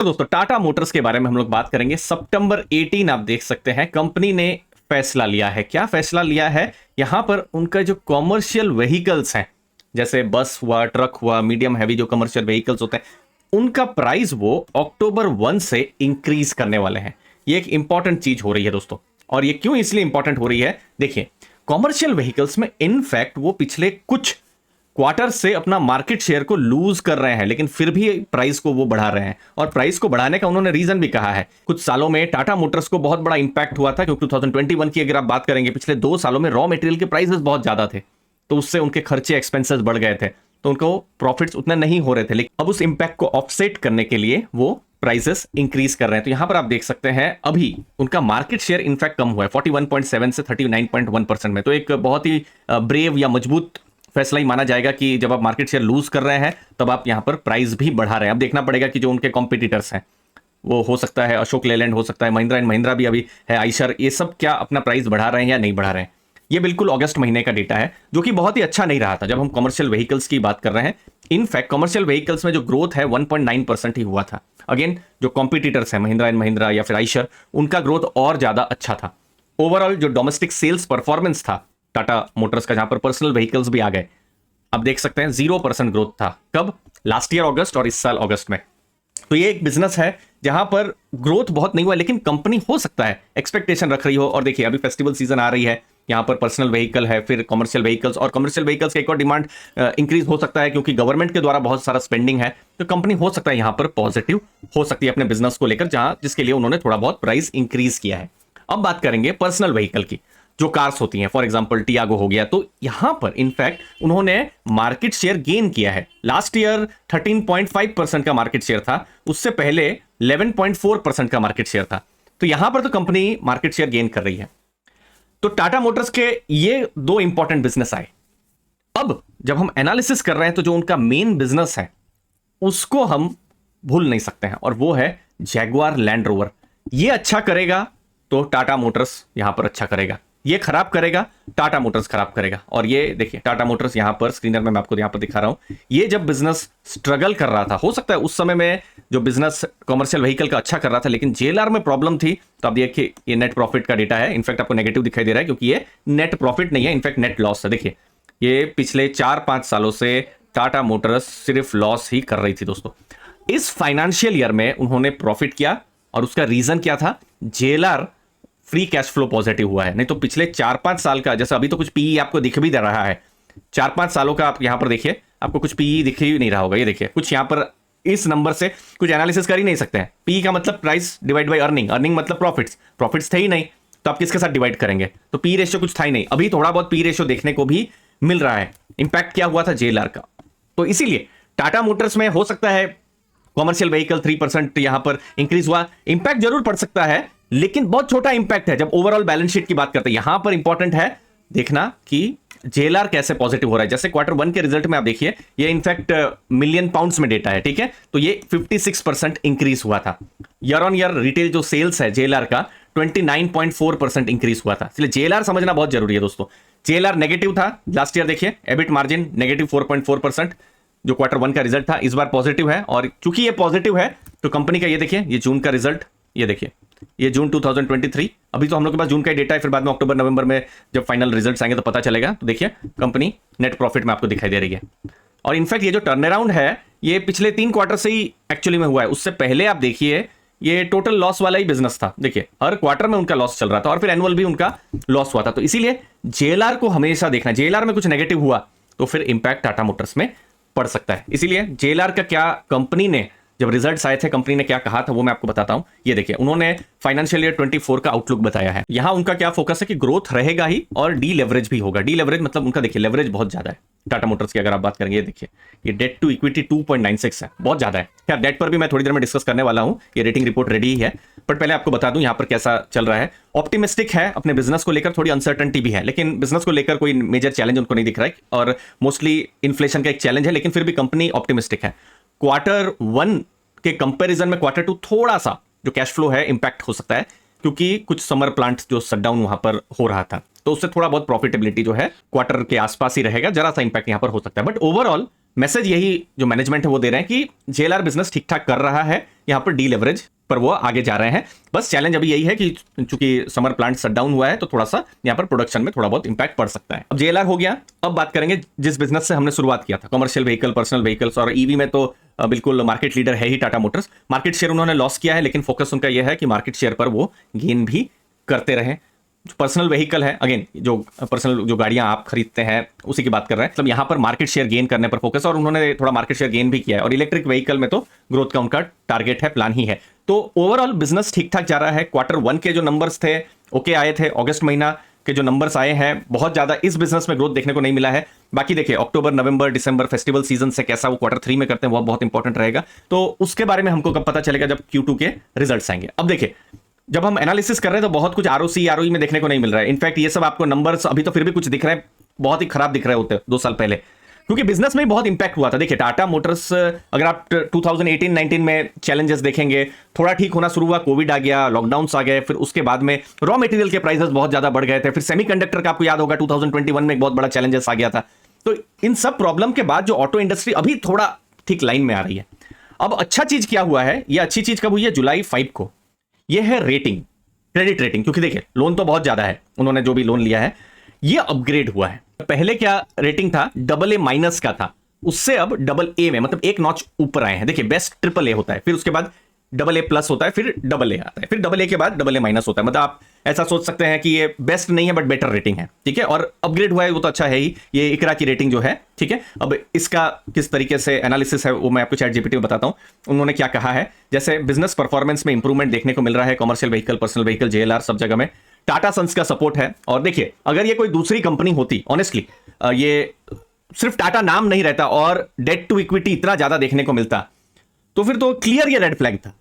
तो दोस्तों टाटा मोटर्स के बारे में हम लोग बात करेंगे। सितंबर 18 आप देख सकते हैं कंपनी ने फैसला लिया है। क्या फैसला लिया है? यहां पर उनका जो कॉमर्शियल व्हीकल्स हैं, जैसे बस हुआ, ट्रक हुआ, मीडियम हैवी जो कमर्शियल व्हीकल्स होते हैं, उनका प्राइस वो अक्टूबर 1 से इंक्रीज करने वाले हैं। ये एक इंपॉर्टेंट चीज हो रही है दोस्तों। और ये क्यों इसलिए इंपॉर्टेंट हो रही है? देखिए, कॉमर्शियल व्हीकल्स में इनफैक्ट वो पिछले कुछ क्वार्टर से अपना मार्केट शेयर को लूज कर रहे हैं, लेकिन फिर भी प्राइस को वो बढ़ा रहे हैं। और प्राइस को बढ़ाने का उन्होंने रीजन भी कहा है। कुछ सालों में टाटा मोटर्स को बहुत बड़ा इंपैक्ट हुआ था, क्योंकि 2021 की अगर आप बात करेंगे, पिछले 2 सालों में रॉ मटेरियल के प्राइसेस बहुत ज्यादा थे, तो उससे उनके खर्चे एक्सपेंसेस बढ़ गए थे, तो उनको प्रॉफिट्स उतने नहीं हो रहे थे। लेकिन अब उस इंपैक्ट को ऑफसेट करने के लिए वो प्राइसेस इंक्रीज कर रहे हैं। तो यहां पर आप देख सकते हैं अभी उनका मार्केट शेयर इनफैक्ट कम हुआ है 41.7 से 39.1% में। तो एक बहुत ही ब्रेव या मजबूत फैसला ही माना जाएगा कि जब आप मार्केट शेयर लूज कर रहे हैं तब आप यहां पर प्राइस भी बढ़ा रहे हैं। अब देखना पड़ेगा कि जो उनके कॉम्पिटिटर्स हैं, वो हो सकता है अशोक लेलैंड, हो सकता है महिंद्रा एंड महिंद्रा भी अभी है, आइशर, ये सब क्या अपना प्राइस बढ़ा रहे हैं या नहीं बढ़ा रहे हैं। ये बिल्कुल अगस्त महीने का डेटा है, जो कि बहुत ही अच्छा नहीं रहा था जब हम कमर्शियल व्हीकल्स की बात कर रहे हैं। इनफैक्ट कमर्शियल व्हीकल्स में जो ग्रोथ है 1.9% ही हुआ था। अगेन, जो कॉम्पिटिटर्स हैं महिंद्रा एंड महिंद्रा या फिर आइशर, उनका ग्रोथ और ज्यादा अच्छा था। ओवरऑल जो डोमेस्टिक सेल्स परफॉर्मेंस था टाटा मोटर्स का, जहां पर पर्सनल व्हीकल्स भी आ गए, आप देख सकते हैं 0% ग्रोथ था। कब? लास्ट ईयर अगस्त और इस साल अगस्त में। तो ये एक बिजनेस है जहां पर ग्रोथ बहुत नहीं हुआ, लेकिन कंपनी हो सकता है एक्सपेक्टेशन रख रही हो। और देखिए, अभी फेस्टिवल सीजन आ रही है, यहां पर पर्सनल व्हीकल है, फिर कमर्शियल व्हीकल्स, और कमर्शियल व्हीकल्स का एक और डिमांड इंक्रीज हो सकता है, क्योंकि गवर्नमेंट के द्वारा बहुत सारा स्पेंडिंग है। तो कंपनी हो सकता है यहां पर पॉजिटिव हो सकती है अपने बिजनेस को लेकर, जहां जिसके लिए उन्होंने थोड़ा बहुत प्राइस इंक्रीज किया है। अब बात करेंगे पर्सनल व्हीकल की, जो कार्स होती हैं, फॉर एग्जांपल टियागो हो गया। तो यहां पर इनफैक्ट उन्होंने मार्केट शेयर गेन किया है। लास्ट ईयर 13.5% का मार्केट शेयर था, उससे पहले 11.4% का मार्केट शेयर था। तो यहां पर तो कंपनी मार्केट शेयर गेन कर रही है। तो टाटा मोटर्स के ये 2 इंपॉर्टेंट बिजनेस आए। अब जब हम एनालिसिस कर रहे हैं, तो जो उनका मेन बिजनेस है उसको हम भूल नहीं सकते हैं, और वो है जैगुआर लैंड रोवर। ये अच्छा करेगा तो टाटा मोटर्स यहां पर अच्छा करेगा, ये खराब करेगा टाटा मोटर्स खराब करेगा। और ये देखिए, टाटा मोटर्स यहां पर स्क्रीनर में मैं आपको यहां पर दिखा रहा हूं। ये जब बिजनेस स्ट्रगल कर रहा था, हो सकता है उस समय में जो बिजनेस कमर्शियल व्हीकल का अच्छा कर रहा था, लेकिन जेएलआर में प्रॉब्लम थी। तो आप देखिए, ये नेट प्रॉफिट का डेटा है, इनफैक्ट आपको नेगेटिव दिखाई दे रहा है, क्योंकि ये नेट प्रॉफिट नहीं है, इनफैक्ट नेट लॉस है। देखिए, ये पिछले 4-5 सालों से टाटा मोटर्स सिर्फ लॉस ही कर रही थी दोस्तों। इस फाइनेंशियल ईयर में उन्होंने प्रॉफिट किया, और उसका रीजन क्या था? JLR free cash flow positive हुआ है। नहीं तो पिछले 4-5 साल का, जैसे अभी तो कुछ पीई आपको दिख भी दे रहा है, 4-5 सालों का आप यहां पर देखिए, आपको कुछ पीई दिख ही नहीं रहा होगा। ये देखिए, कुछ यहां पर इस नंबर से कुछ एनालिसिस कर ही नहीं सकते हैं। पीई का मतलब price divide by earning, earning मतलब प्रॉफिट्स, प्रॉफिट्स थे ही नहीं, तो आप किसके साथ डिवाइड करेंगे? तो पी रेशियो कुछ था ही नहीं। अभी थोड़ा बहुत पी रेशियो देखने को भी मिल रहा है। इंपैक्ट क्या हुआ था? जेएलआर का। तो इसीलिए टाटा मोटर्स में हो सकता है कॉमर्शियल व्हीकल 3% यहां पर इंक्रीज हुआ, इंपैक्ट जरूर पड़ सकता है, लेकिन बहुत छोटा इंपैक्ट है जब ओवरऑल बैलेंस शीट की बात करते हैं। यहां पर इंपॉर्टेंट है देखना कि जेएलआर कैसे पॉजिटिव हो रहा है। जैसे Q1 के रिजल्ट में आप देखिए, ये इनफैक्ट मिलियन पाउंड्स में डेटा है, ठीक है? तो ये 56% इंक्रीज हुआ था। ईयर ऑन ईयर रिटेल जो सेल्स है जेएलआर का 29.4% इंक्रीज हुआ था। इसलिए जेएलआर समझना बहुत जरूरी है दोस्तों। जेएलआर नेगेटिव था लास्ट ईयर, देखिए एबिट मार्जिन नेगेटिव 4.4%, जो Q1 का रिजल्ट था। इस बार पॉजिटिव है, और चूंकि ये पॉजिटिव है तो कंपनी का ये देखिए, ये जून का रिजल्ट, ये देखिए, ये जून 2023। अभी तो हम लोग के पास जून का डेटा है, फिर बाद में अक्टूबर नवंबर में जब फाइनल रिजल्ट्स आएंगे तो पता चलेगा। तो देखिए, कंपनी नेट प्रॉफिट में आपको दिखाई दे रही है। और इनफैक्ट ये जो टर्न अराउंड है, ये पिछले 3 क्वार्टर से ही एक्चुअली में हुआ है। उससे पहले आप देखिए, ये टोटल लॉस वाला ही बिजनेस था। देखिए, हर क्वार्टर में उनका लॉस चल रहा था, और फिर एनुअल भी उनका लॉस हुआ था। तो इसीलिए जेएलआर को हमेशा देखना, जेएलआर में कुछ नेगेटिव हुआ तो फिर इंपैक्ट टाटा मोटर्स में पड़ सकता है। इसीलिए जेएलआर का क्या, कंपनी ने जब रिजल्ट्स आए थे कंपनी ने क्या कहा था वो मैं आपको बताता हूं। ये देखिए, उन्होंने फाइनेंशियल ईयर 24 का आउटलुक बताया है। यहां उनका क्या फोकस है कि ग्रोथ रहेगा ही, और डी लेवरेज भी होगा। डी लेवरेज मतलब उनका देखिए, लेवरेज बहुत ज्यादा है टाटा मोटर्स की। अगर आप बात करेंगे, ये देखिए, ये डेट टू इक्विटी 2.96 है, बहुत ज्यादा है। खैर, डेट पर भी मैं थोड़ी देर में डिस्कस करने वाला हूं, ये रेटिंग रिपोर्ट रेडी है। बट पहले आपको बता दूं यहां पर कैसा चल रहा है। ऑप्टिमिस्टिक है अपने बिजनेस को लेकर, थोड़ी अनसर्टेनिटी भी है, लेकिन बिजनेस को लेकर कोई मेजर चैलेंज उनको नहीं दिख रहा है, और मोस्टली इन्फ्लेशन का एक चैलेंज है, लेकिन फिर भी कंपनी ऑप्टिमिस्टिक है। Q1 के कंपैरिजन में Q2 थोड़ा सा जो कैश फ्लो है इंपैक्ट हो सकता है, क्योंकि कुछ समर प्लांट्स जो शटडाउन वहां पर हो रहा था, तो उससे थोड़ा बहुत प्रॉफिटेबिलिटी जो है क्वार्टर के आसपास ही रहेगा, जरा सा इंपैक्ट यहां पर हो सकता है। बट ओवरऑल मैसेज यही जो मैनेजमेंट है वो दे रहे हैं कि जेएलआर बिजनेस ठीक ठाक कर रहा है। यहाँ पर डीलेवरेज पर वो आगे जा रहे हैं। बस चैलेंज अभी यही है कि चूंकि समर प्लांट शट डाउन हुआ है तो थोड़ा सा यहाँ पर प्रोडक्शन में थोड़ा बहुत इंपैक्ट पड़ सकता है। अब जेएलआर हो गया, अब बात करेंगे जिस बिजनेस से हमने शुरुआत किया था, कमर्शियल व्हीकल, पर्सनल व्हीकल्स, और ईवी में तो बिल्कुल मार्केट लीडर है ही टाटा मोटर्स। मार्केट शेयर उन्होंने लॉस किया है, लेकिन फोकस उनका यह है कि मार्केट शेयर पर वो गेन भी करते रहे। जो पर्सनल व्हीकल है, अगेन जो पर्सनल जो गाड़ियां आप खरीदते हैं उसी की बात कर रहे हैं, मतलब यहां पर मार्केट शेयर गेन करने पर फोकस, और उन्होंने थोड़ा मार्केट शेयर गेन भी किया है। और इलेक्ट्रिक व्हीकल में तो ग्रोथ का उनका टारगेट है, प्लान ही है। तो ओवरऑल बिजनेस ठीक ठाक जा रहा है। Q1 के जो नंबर्स थे ओके आए थे, अगस्त महीना के जो नंबर्स आए हैं, बहुत ज्यादा इस बिजनेस में ग्रोथ देखने को नहीं मिला है। बाकी देखिए अक्टूबर, नवंबर, दिसंबर फेस्टिवल सीजन से कैसा वो Q3 में करते हैं वो बहुत इंपॉर्टेंट रहेगा। तो उसके बारे में हमको कब पता चलेगा, जब Q2 के रिजल्ट्स आएंगे। अब देखिए जब हम एनालिसिस कर रहे हैं तो बहुत कुछ आरओसी आरओई में देखने को नहीं मिल रहा है। इनफैक्ट ये सब आपको नंबर्स अभी तो फिर भी कुछ दिख रहे हैं, बहुत ही खराब दिख रहे होते 2 साल पहले, क्योंकि बिजनेस में बहुत इंपैक्ट हुआ था। देखिए टाटा मोटर्स, अगर आप 2018-19 में चैलेंजेस देखेंगे, थोड़ा ठीक होना शुरू हुआ, कोविड आ गया, लॉकडाउन्स आ गए, फिर उसके बाद में रॉ मटेरियल के प्राइसेस बहुत ज्यादा बढ़ गए थे, फिर सेमीकंडक्टर का आपको याद होगा 2021 में एक बहुत बड़ा चैलेंजेस आ गया था। तो इन सब प्रॉब्लम के बाद जो ऑटो इंडस्ट्री अभी थोड़ा ठीक लाइन में आ रही है। अब अच्छा चीज क्या हुआ है, ये अच्छी चीज कब हुई है, जुलाई 5 को, ये है रेटिंग, क्रेडिट रेटिंग। क्योंकि देखिए लोन तो बहुत ज्यादा है, उन्होंने जो भी लोन लिया है ये अपग्रेड हुआ है। पहले क्या रेटिंग था, AA- का था, उससे अब AA में, मतलब एक नॉच ऊपर आए हैं। देखिए बेस्ट AAA होता है, फिर उसके बाद AA+ होता है, फिर AA आता है, फिर AA के बाद AA- होता है। मतलब आप ऐसा सोच सकते हैं कि ये बेस्ट नहीं है बट बेटर रेटिंग है, ठीक है। और अपग्रेड हुआ है वो तो अच्छा है ही। ये इकरा की रेटिंग जो है, ठीक है। अब इसका किस तरीके से एनालिसिस है वो मैं आपको चैट जीपीटी में बताता हूं। उन्होंने क्या कहा है, जैसे बिजनेस परफॉर्मेंस में इंप्रूवमेंट देखने को मिल रहा है, commercial vehicle, personal vehicle, JLR सब जगह में टाटा सन्स का सपोर्ट है। और देखिए अगर ये कोई दूसरी कंपनी होती, ऑनेस्टली ये सिर्फ टाटा नाम नहीं रहता और डेट टू इक्विटी इतना ज्यादा देखने को मिलता, तो फिर तो क्लियर ये रेड फ्लैग था,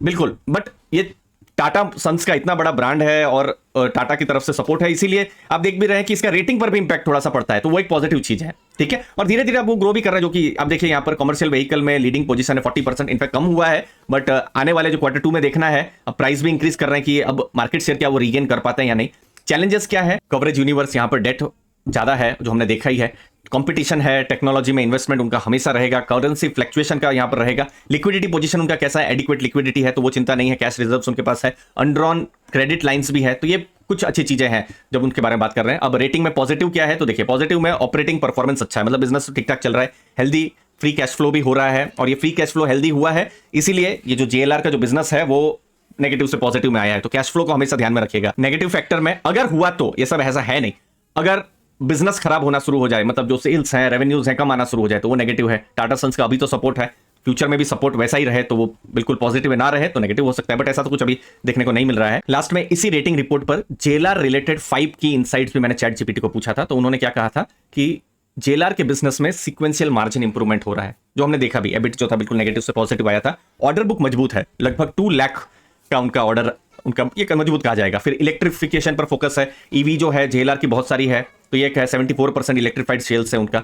बिल्कुल। बट ये टाटा सन्स का इतना बड़ा ब्रांड है और टाटा की तरफ से सपोर्ट है, इसीलिए आप देख भी रहे हैं कि इसका रेटिंग पर भी इंपैक्ट थोड़ा सा पड़ता है, तो वो एक पॉजिटिव चीज है, ठीक है। और धीरे धीरे अब वो ग्रो भी कर रहा है, जो कि आप देखिए यहाँ पर कमर्शियल व्हीकल में लीडिंग पोजीशन है 40%, इनफैक्ट कम हुआ है, बट आने वाले जो Q2 में देखना है। अब प्राइस भी इंक्रीज कर रहे हैं कि अब मार्केट शेयर क्या वो रीगेन कर पाते हैं या नहीं। चैलेंजेस क्या है, कवरेज यूनिवर्स, यहाँ पर डेट ज्यादा है जो हमने देखा ही है, कंपटीशन है, टेक्नोलॉजी में इन्वेस्टमेंट उनका हमेशा रहेगा, करेंसी फ्लक्चुएशन का यहां पर रहेगा, लिक्विडिटी पोजीशन उनका कैसा है, एडिक्वेट लिक्विडिटी है तो वो चिंता नहीं है, कैश रिजर्व्स उनके पास है, अनड्रॉन क्रेडिट लाइंस भी है, तो ये कुछ अच्छी चीजें हैं जब उनके बारे में बात कर रहे हैं। अब रेटिंग में पॉजिटिव क्या है, तो देखिए पॉजिटिव में ऑपरेटिंग परफॉर्मेंस अच्छा है, मतलब बिजनेस ठीक ठाक चल रहा है, हेल्दी फ्री कैश फ्लो भी हो रहा है, और ये फ्री कैश फ्लो हेल्दी हुआ है, इसीलिए ये जो जेएलआर का जो बिजनेस है वो नेगेटिव से पॉजिटिव में आया है। तो कैश फ्लो को हमेशा ध्यान में रखिएगा। नेगेटिव फैक्टर में अगर हुआ तो ये सब ऐसा है नहीं, अगर बिजनेस खराब होना शुरू हो जाए, मतलब जो सेल्स हैं, रेवेन्यूज हैं, कम आना शुरू हो जाए, तो वो नेगेटिव है। टाटा सन्स का अभी तो सपोर्ट है, फ्यूचर में भी सपोर्ट वैसा ही रहे तो वो बिल्कुल पॉजिटिव ना रहे तो नेगेटिव हो सकता है, बट ऐसा तो कुछ अभी देखने को नहीं मिल रहा है। लास्ट में इसी रेटिंग रिपोर्ट पर जेएलआर रिलेटेड 5 की इनसाइट्स भी मैंने चैट जीपीटी को पूछा था, तो उन्होंने क्या कहा था कि जेएलआर के बिजनेस में सीक्वेंशियल मार्जिन इंप्रूवमेंट हो रहा है, जो हमने देखा भी, एबिट जो था बिल्कुल नेगेटिव से पॉजिटिव आया था, ऑर्डर बुक मजबूत है, लगभग 2 लाख का उनका ऑर्डर, उनका ये मजबूत कहा जाएगा। फिर इलेक्ट्रिफिकेशन पर फोकस है, ईवी जो है जेएलआर की बहुत सारी है, तो ये है 74% इलेक्ट्रिफाइड सेल्स है उनका।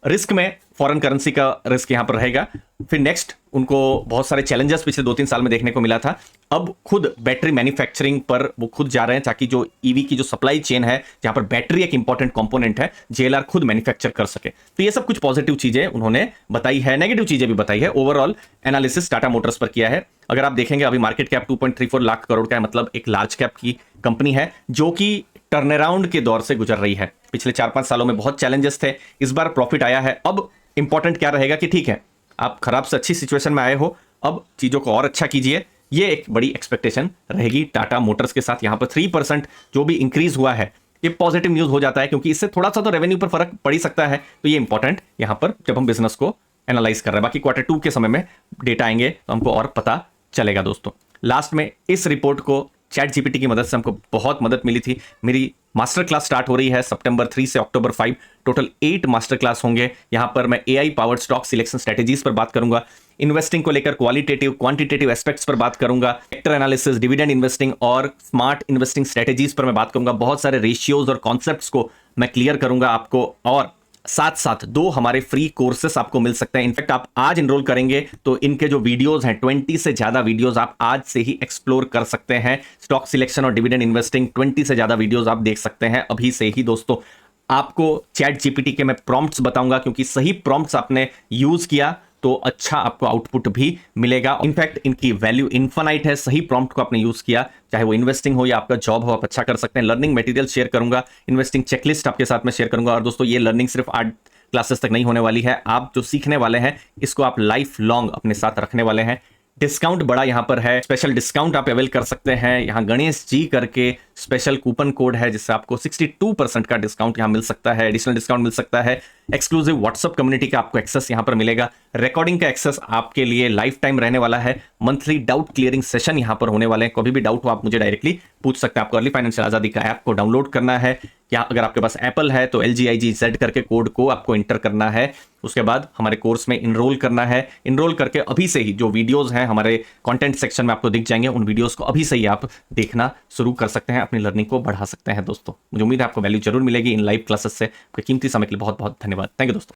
रिस्क में फॉरेन करेंसी का रिस्क यहां पर रहेगा। फिर नेक्स्ट उनको बहुत सारे चैलेंजेस पिछले 2-3 साल में देखने को मिला था, अब खुद बैटरी मैन्युफैक्चरिंग पर वो खुद जा रहे हैं, ताकि जो ईवी की जो सप्लाई चेन है, जहां पर बैटरी एक इंपॉर्टेंट कंपोनेंट है, जेएलआर खुद मैन्युफैक्चर कर सके। तो ये सब कुछ पॉजिटिव चीजें उन्होंने बताई है, नेगेटिव चीजें भी बताई है। ओवरऑल एनालिसिस टाटा मोटर्स पर किया है। अगर आप देखेंगे अभी मार्केट कैप 2.34 लाख करोड़ का है, मतलब एक लार्ज कैप की कंपनी है जो कि टर्न अराउंड के दौर से गुजर रही है। पिछले 4-5 सालों में बहुत चैलेंजेस थे, इस बार प्रॉफिट आया है। अब इंपॉर्टेंट क्या रहेगा कि ठीक है आप खराब से अच्छी सिचुएशन में आए हो, अब चीजों को और अच्छा कीजिए, ये एक बड़ी एक्सपेक्टेशन रहेगी टाटा मोटर्स के साथ। यहां पर 3% जो भी इंक्रीज हुआ है ये पॉजिटिव न्यूज हो जाता है, क्योंकि इससे थोड़ा सा तो रेवेन्यू पर फर्क पड़ ही सकता है, तो ये इंपॉर्टेंट यहां पर जब हम बिजनेस को एनालाइज कर रहे हैं। बाकी Q2 के समय में डेटा आएंगे तो हमको और पता चलेगा दोस्तों। लास्ट में इस रिपोर्ट को चैट जीपीटी की मदद से हमको बहुत मदद मिली थी। मेरी मास्टर क्लास स्टार्ट हो रही है September 3 से October 5, टोटल 8 मास्टर क्लास होंगे। यहां पर मैं AI powered stock selection strategies पर बात करूंगा, इन्वेस्टिंग को लेकर क्वालिटेटिव क्वांटिटेटिव एस्पेक्ट्स पर बात करूंगा, सेक्टर एनालिसिस, डिविडेंड इन्वेस्टिंग और स्मार्ट इन्वेस्टिंग स्ट्रेटेजीज पर मैं बात करूंगा। बहुत सारे रेशियोज और कॉन्सेप्ट्स को मैं क्लियर करूंगा आपको, और साथ साथ 2 हमारे फ्री कोर्सेस आपको मिल सकते हैं। इनफैक्ट आप आज इनरोल करेंगे तो इनके जो वीडियोस हैं 20 से ज्यादा वीडियोस आप आज से ही एक्सप्लोर कर सकते हैं। स्टॉक सिलेक्शन और डिविडेंड इन्वेस्टिंग 20 से ज्यादा वीडियोस आप देख सकते हैं अभी से ही दोस्तों। आपको चैट जीपीटी के मैं प्रॉम्प्ट्स बताऊंगा, क्योंकि सही प्रॉम्प्ट्स आपने यूज किया तो अच्छा आपको आउटपुट भी मिलेगा। इनफैक्ट इनकी वैल्यू इन्फानाइट है। सही प्रॉम्प्ट को आपने यूज किया, चाहे वो इन्वेस्टिंग हो या आपका जॉब हो, आप अच्छा कर सकते हैं। लर्निंग मटेरियल शेयर करूंगा, इन्वेस्टिंग चेकलिस्ट आपके साथ में शेयर करूंगा। और दोस्तों ये लर्निंग सिर्फ 8 क्लासेस तक नहीं होने वाली है। आप जो सीखने वाले हैं इसको आप लाइफ लॉन्ग अपने साथ रखने वाले हैं। डिस्काउंट बड़ा यहां पर है, स्पेशल डिस्काउंट आप अवेल कर सकते हैं। यहां गणेश जी करके स्पेशल कूपन कोड है जिससे आपको 62% का डिस्काउंट यहां मिल सकता है, एडिशनल डिस्काउंट मिल सकता है। एक्सक्लूसिव व्हाट्सएप कम्युनिटी का आपको एक्सेस यहां पर मिलेगा। रिकॉर्डिंग का एक्सेस आपके लिए लाइफ टाइम रहने वाला है। मंथली डाउट क्लियरिंग सेशन यहां पर होने वाले हैं। कभी भी डाउट हो आप मुझे डायरेक्टली पूछ सकते हैं। आपको अर्ली फाइनेंशियल आजादी का ऐप को डाउनलोड करना है, या अगर आपके पास एप्पल है तो LGIGZ करके कोड को आपको इंटर करना है। उसके बाद हमारे कोर्स में इनरोल करना है। इनरोल करके अभी से ही जो वीडियोस हैं हमारे कंटेंट सेक्शन में आपको दिख जाएंगे, उन वीडियोस को अभी से ही आप देखना शुरू कर सकते हैं, अपनी लर्निंग को बढ़ा सकते हैं। दोस्तों मुझे उम्मीद है आपको वैल्यू जरूर मिलेगी इन लाइव क्लासेस से। आपके कीमती समय के लिए बहुत बहुत धन्यवाद। थैंक यू दोस्तों।